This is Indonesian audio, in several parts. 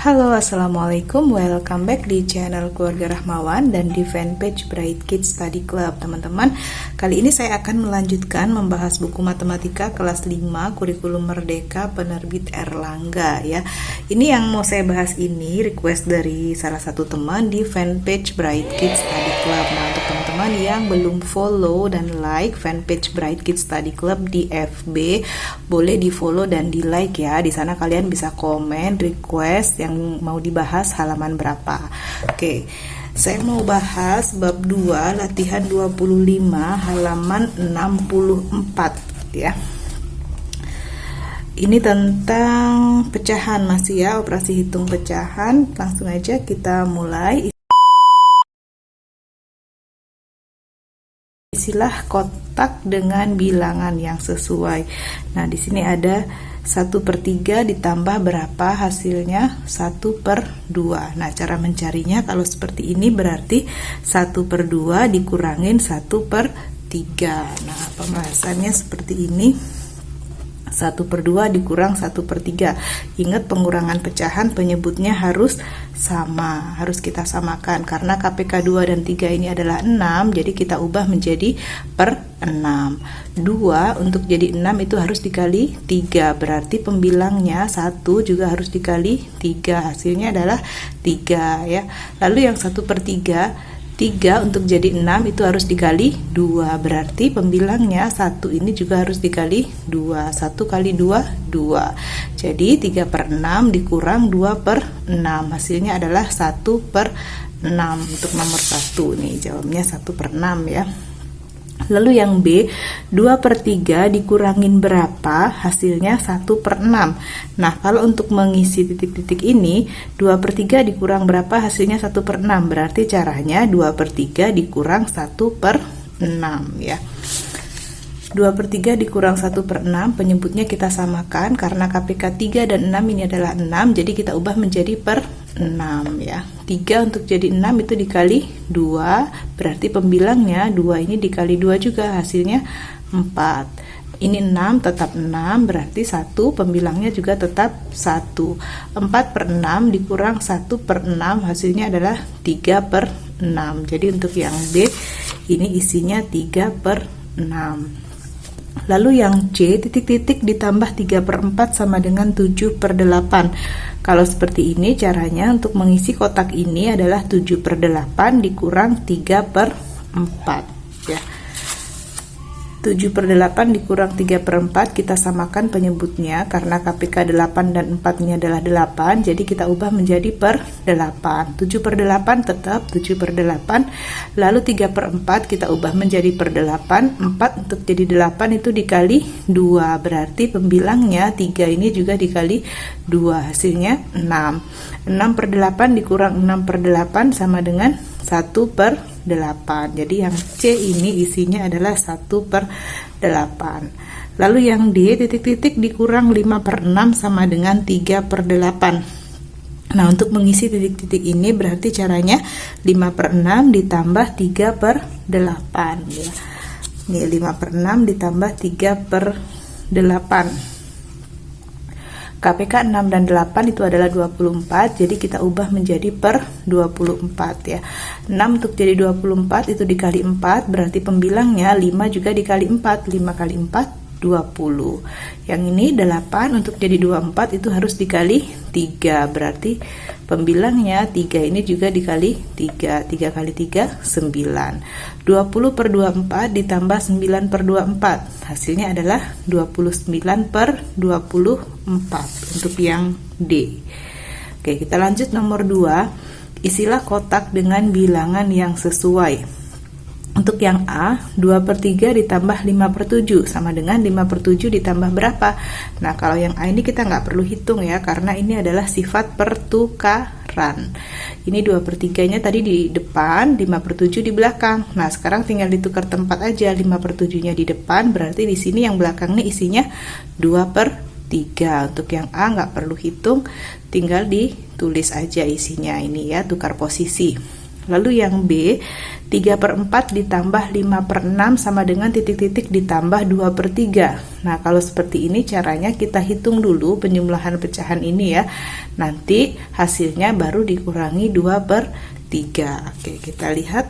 Halo, assalamualaikum, welcome back di channel Keluarga Rahmawan dan di fanpage Bright Kids Study Club. Teman-teman, kali ini saya akan melanjutkan membahas buku matematika kelas 5 kurikulum merdeka penerbit Erlangga ya. Ini yang mau saya bahas ini request dari salah satu teman di fanpage Bright Kids Study Club. Nah, untuk teman-teman yang belum follow dan like fanpage Bright Kids Study Club di FB, boleh di follow dan di like ya. Di sana kalian bisa komen request yang mau dibahas halaman berapa. Oke, saya mau bahas bab 2 latihan 25 halaman 64 ya. Ini tentang pecahan masih ya, operasi hitung pecahan. Langsung aja kita mulai. Isilah kotak dengan bilangan yang sesuai. Nah, di sini ada 1/3 ditambah berapa, hasilnya 1/2. Nah, cara mencarinya kalau seperti ini berarti 1/2 dikurangin 1/3. Nah, pembahasannya seperti ini. 1/2 dikurang 1/3. Ingat, pengurangan pecahan penyebutnya harus sama, harus kita samakan karena KPK 2 dan 3 ini adalah 6, jadi kita ubah menjadi per 6. 2 untuk jadi 6 itu harus dikali 3, berarti pembilangnya 1 juga harus dikali 3, hasilnya adalah 3 ya. Lalu yang 1/3, 3 untuk jadi 6 itu harus dikali 2, berarti pembilangnya 1 ini juga harus dikali 2, 1 kali 2, 2. Jadi 3/6 dikurang 2/6, hasilnya adalah 1/6 untuk nomor 1 nih, jawabnya 1/6 ya. Lalu yang B, 2/3 dikurangin berapa, hasilnya 1/6. Nah, kalau untuk mengisi titik-titik ini, 2/3 dikurang berapa, hasilnya 1/6. Berarti caranya 2/3 dikurang 1/6 ya. 2/3 dikurang 1/6, penyebutnya kita samakan karena KPK 3 dan 6 ini adalah 6, jadi kita ubah menjadi per 6 ya. 3 untuk jadi 6 itu dikali 2, berarti pembilangnya 2 ini dikali 2 juga, hasilnya 4. Ini 6 tetap 6, berarti 1 pembilangnya juga tetap 1. 4/6 dikurang 1/6, hasilnya adalah 3/6. Jadi untuk yang B ini isinya 3/6. Lalu yang C, titik-titik ditambah 3/4 sama dengan 7/8. Kalau seperti ini caranya untuk mengisi kotak ini adalah 7/8 dikurang 3/4 ya. 7/8 dikurang 3/4 kita samakan penyebutnya karena KPK 8 dan 4 ini adalah 8, jadi kita ubah menjadi per 8. 7/8 tetap 7/8, lalu 3/4 kita ubah menjadi per 8. 4 untuk jadi 8 itu dikali 2, berarti pembilangnya 3 ini juga dikali 2, hasilnya 6. 6/8 dikurang 6/8 sama dengan 1/8. Jadi yang C ini isinya adalah 1/8. Lalu yang D, titik-titik dikurang 5/6 sama dengan 3/8. Nah, untuk mengisi titik-titik ini berarti caranya 5/6 ditambah 3/8 ya. Ini 5/6 ditambah 3/8. KPK 6 dan 8 itu adalah 24, jadi kita ubah menjadi per 24 ya. 6 untuk jadi 24 itu dikali 4, berarti pembilangnya 5 juga dikali 4, 5 kali 4, 20. Yang ini 8 untuk jadi 24 itu harus dikali 3, berarti pembilangnya 3 ini juga dikali 3, 3 kali 3, 9. 20/24 ditambah 9/24, hasilnya adalah 29/24 untuk yang D. Oke, kita lanjut nomor 2, isilah kotak dengan bilangan yang sesuai. Untuk yang A, 2/3 ditambah 5/7 sama dengan 5/7 ditambah berapa? Nah, kalau yang A ini kita nggak perlu hitung ya, karena ini adalah sifat pertukaran. Ini 2/3-nya tadi di depan, 5/7 di belakang. Nah, sekarang tinggal ditukar tempat aja, 5/7-nya di depan, berarti di sini yang belakangnya isinya 2/3. Untuk yang A nggak perlu hitung, tinggal ditulis aja isinya ini ya, tukar posisi. Lalu yang B, 3/4 ditambah 5/6 sama dengan titik-titik ditambah 2/3. Nah, kalau seperti ini caranya kita hitung dulu penjumlahan pecahan ini ya. Nanti hasilnya baru dikurangi 2/3. Oke, kita lihat.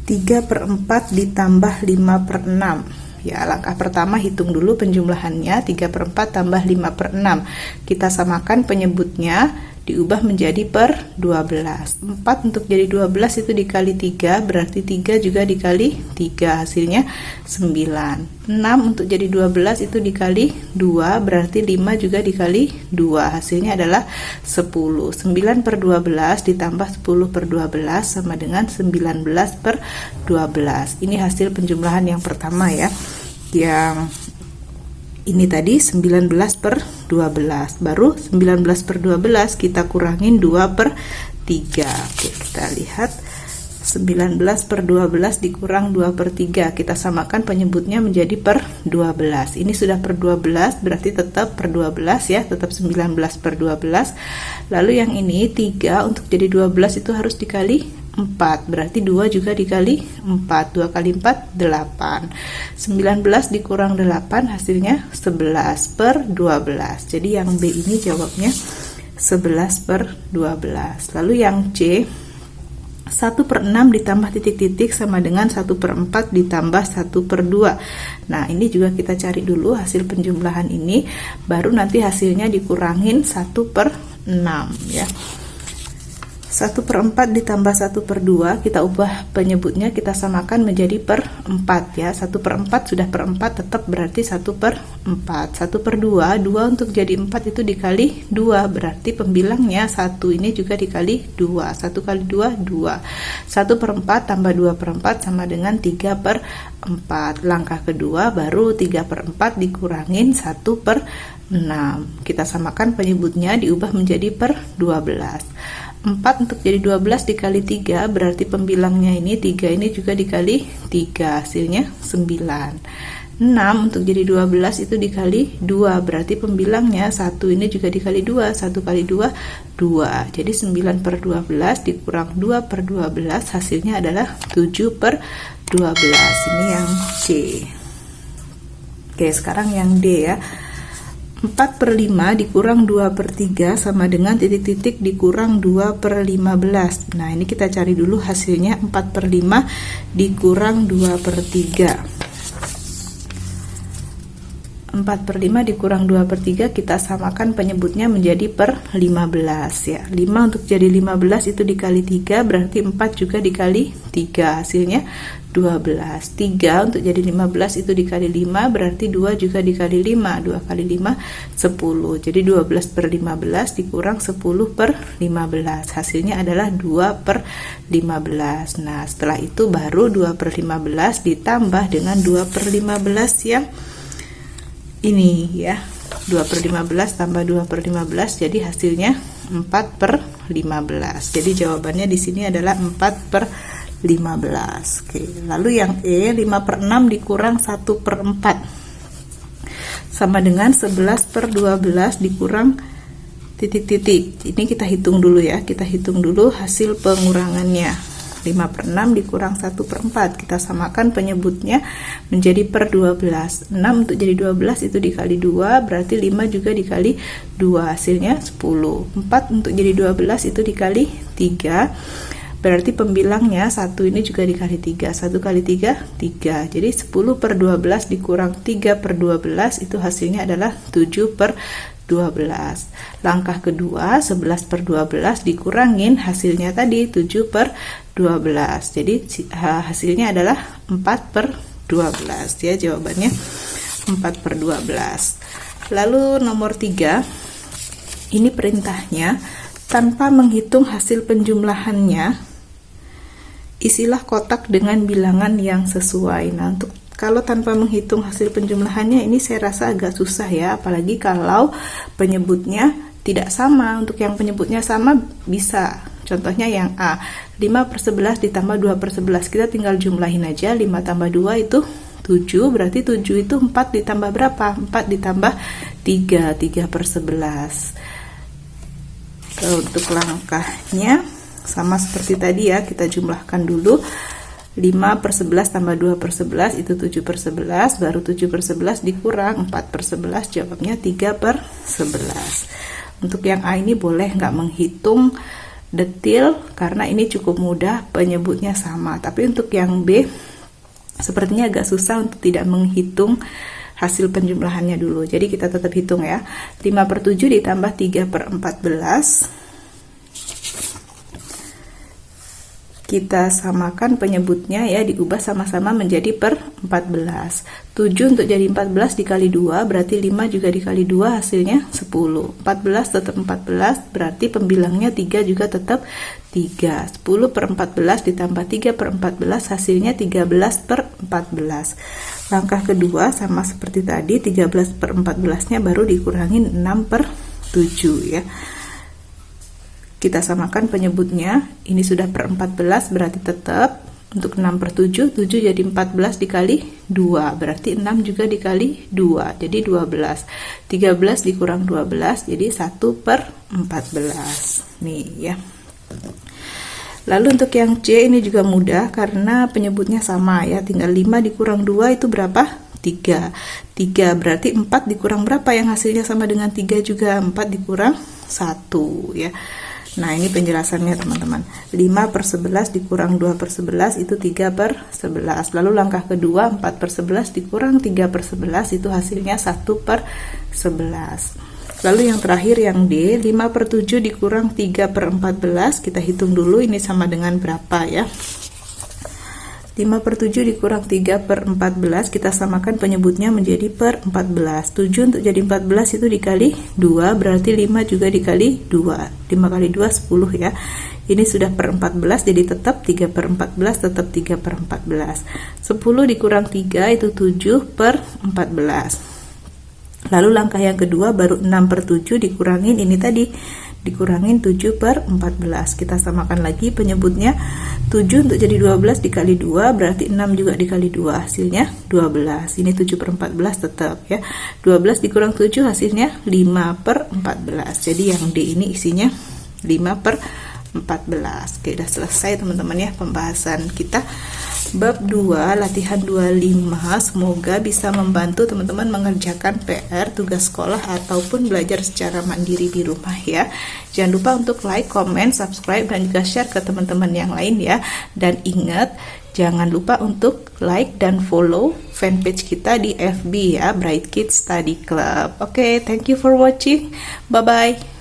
3/4 ditambah 5/6. Ya, langkah pertama hitung dulu penjumlahannya. 3/4 tambah 5/6. Kita samakan penyebutnya, diubah menjadi per 12. 4 untuk jadi 12 itu dikali 3, berarti 3 juga dikali 3, hasilnya 9. 6 untuk jadi 12 itu dikali 2, berarti 5 juga dikali 2, hasilnya adalah 10. 9/12 ditambah 10/12 sama dengan 19/12. Ini hasil penjumlahan yang pertama ya. Yang ini tadi 19/12, baru 19/12 kita kurangin 2/3. Oke, kita lihat 19/12 dikurang 2/3, kita samakan penyebutnya menjadi per 12. Ini sudah per 12, berarti tetap per 12 ya, tetap 19/12. Lalu yang ini 3 untuk jadi 12 itu harus dikali 4, berarti 2 juga dikali 4, 2 kali 4 8. 19 dikurang 8 hasilnya 11/12. Jadi yang B ini jawabnya 11/12. Lalu yang C, 1/6 ditambah titik-titik sama dengan 1/4 ditambah 1/2. Nah, ini juga kita cari dulu hasil penjumlahan ini, baru nanti hasilnya dikurangin 1/6 ya. 1/4 ditambah 1/2, kita ubah penyebutnya, kita samakan menjadi per 4 ya. 1/4 sudah per 4, tetap berarti 1/4. 1/2, 2 untuk jadi 4 itu dikali 2, berarti pembilangnya 1 ini juga dikali 2. 1 kali 2, 2. 1/4 tambah 2/4 sama dengan 3/4. Langkah kedua baru 3/4 dikurangin 1/6. Kita samakan penyebutnya, diubah menjadi per 12. 4 untuk jadi 12 dikali 3, berarti pembilangnya ini 3 ini juga dikali 3, hasilnya 9. 6 untuk jadi 12 itu dikali 2, berarti pembilangnya 1 ini juga dikali 2, 1 kali 2 2. Jadi 9/12 dikurang 2/12 hasilnya adalah 7/12. Ini yang C. Oke, sekarang yang D ya. 4/5 dikurang 2/3 sama dengan titik-titik dikurang 2/15. Nah, ini kita cari dulu hasilnya. 4/5 dikurang 2/3. 4/5 dikurang 2/3, kita samakan penyebutnya menjadi per 15 ya. 5 untuk jadi 15 itu dikali 3, berarti 4 juga dikali 3, hasilnya 12. 3 untuk jadi 15 itu dikali 5, berarti 2 juga dikali 5, 2 kali 5 10. Jadi 12/15 dikurang 10/15, hasilnya adalah 2/15. Nah, setelah itu baru 2/15 ditambah dengan 2/15 yang ini ya. 2/15 tambah 2/15, jadi hasilnya 4/15. Jadi jawabannya di sini adalah 4/15. Oke, lalu yang E, 5/6 dikurang 1/4 sama dengan 11/12 dikurang titik-titik. Ini kita hitung dulu ya, kita hitung dulu hasil pengurangannya. 5/6 dikurang 1/4, kita samakan penyebutnya menjadi per 12. 6 untuk jadi 12 itu dikali 2, berarti 5 juga dikali 2, hasilnya 10. 4 untuk jadi 12 itu dikali 3, berarti pembilangnya 1 ini juga dikali 3, 1 kali 3 3. Jadi 10/12 dikurang 3/12 itu hasilnya adalah 7/12. Langkah kedua, 11/12 dikurangin hasilnya tadi 7/12. Jadi hasilnya adalah 4/12 ya, jawabannya 4/12. Lalu nomor 3, ini perintahnya, tanpa menghitung hasil penjumlahannya, isilah kotak dengan bilangan yang sesuai. Nah, untuk kalau tanpa menghitung hasil penjumlahannya ini saya rasa agak susah ya, apalagi kalau penyebutnya tidak sama. Untuk yang penyebutnya sama bisa. Contohnya yang A, 5/11 ditambah 2/11, kita tinggal jumlahin aja. 5 tambah 2 itu 7, berarti 7 itu 4 ditambah berapa? 4 ditambah 3, 3/11. Untuk langkahnya sama seperti tadi ya, kita jumlahkan dulu. 5/11 tambah 2/11 itu 7/11, baru 7/11 dikurang 4/11, jawabnya 3/11. Untuk yang A ini boleh nggak menghitung detil karena ini cukup mudah, penyebutnya sama. Tapi untuk yang B sepertinya agak susah untuk tidak menghitung hasil penjumlahannya dulu. Jadi kita tetap hitung ya. 5/7 ditambah 3/14. Kita samakan penyebutnya ya, diubah sama-sama menjadi per 14. 7 untuk jadi 14 dikali 2 berarti 5 juga dikali 2 hasilnya 10. 14 tetap 14 berarti pembilangnya 3 juga tetap 3. 10/14 ditambah 3/14 hasilnya 13/14. Langkah kedua sama seperti tadi, 13/14 nya baru dikurangin 6/7 ya. Kita samakan penyebutnya, ini sudah per 14 berarti tetap untuk 6/7, 7 jadi 14 dikali 2 berarti 6 juga dikali 2 jadi 12. 13 dikurang 12 jadi 1/14 nih ya. Lalu untuk yang C ini juga mudah karena penyebutnya sama ya, tinggal 5 dikurang 2 itu berapa? 3. 3 berarti 4 dikurang berapa yang hasilnya sama dengan 3 juga? 4 dikurang 1 ya. Nah ini penjelasannya teman-teman. 5/11 dikurang 2/11 itu 3/11. Lalu langkah kedua 4/11 dikurang 3/11 itu hasilnya 1/11. Lalu yang terakhir yang D, 5/7 dikurang 3/14. Kita hitung dulu ini sama dengan berapa ya. 5/7 dikurang 3/14, kita samakan penyebutnya menjadi per 14. 7 untuk jadi 14 itu dikali 2 berarti 5 juga dikali 2. 5 kali 2 10 ya. Ini sudah per 14 jadi tetap 3/14 tetap 3/14. 10 dikurang 3 itu 7/14. Lalu langkah yang kedua baru 6/7 dikurangin ini tadi, dikurangin 7/14. Kita samakan lagi penyebutnya. 7 untuk jadi 12 dikali 2 berarti 6 juga dikali 2 hasilnya 12. Ini 7/14 tetap ya. 12 dikurang 7 hasilnya 5/14. Jadi yang D ini isinya 5/14. Oke, udah selesai teman-teman ya pembahasan kita bab 2 latihan 25. Semoga bisa membantu teman-teman mengerjakan PR, tugas sekolah ataupun belajar secara mandiri di rumah ya. Jangan lupa untuk like, comment, subscribe dan juga share ke teman-teman yang lain ya. Dan ingat, jangan lupa untuk like dan follow fanpage kita di FB ya, Bright Kids Study Club. Oke, thank you for watching. Bye bye.